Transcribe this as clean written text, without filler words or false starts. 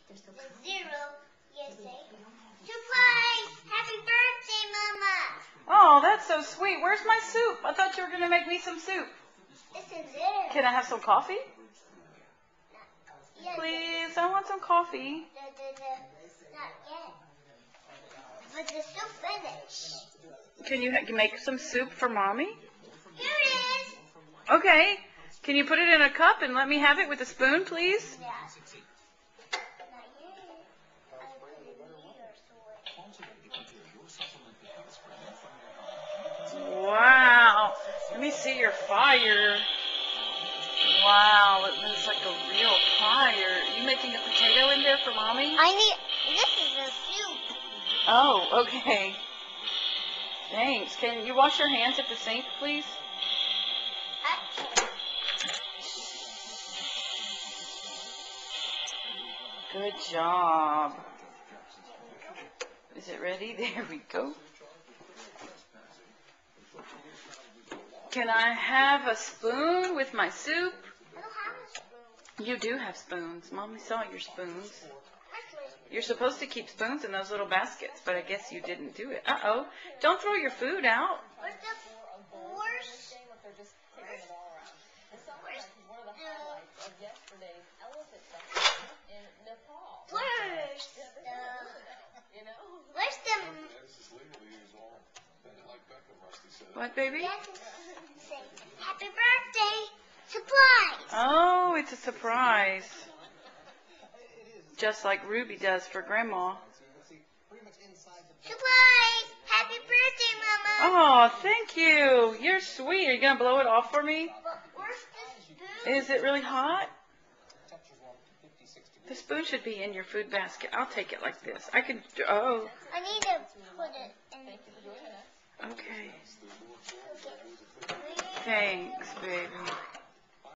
Zero. Yes, surprise! Happy birthday, Mama! Oh, that's so sweet. Where's my soup? I thought you were going to make me some soup. This is it. Can I have some coffee? Yes. Please, I want some coffee. Not yet. But the soup finished. Can you make some soup for Mommy? Here it is. Okay. Can you put it in a cup and let me have it with a spoon, please? Yeah. Not yet. I put it here, so Wow. Let me see your fire. Wow, it looks like a real fire. You making a potato in there for Mommy? this is a soup. Oh, okay. Thanks. Can you wash your hands at the sink, please? Good job. Is it ready? There we go. Can I have a spoon with my soup? I don't have a spoon. You do have spoons. Mommy saw your spoons. Actually, You're supposed to keep spoons in those little baskets, but I guess you didn't do it. Uh-oh. Don't throw your food out. where's the What, baby? say happy birthday surprise? Oh, it's a surprise. Just like Ruby does for Grandma. Surprise! Happy birthday, Mama! Oh, thank you. You're sweet. Are you going to blow it off for me? But where's the spoon? Is it really hot? The spoon should be in your food basket. I'll take it like this. I can, oh. I need to put it in. Okay. Thanks, baby.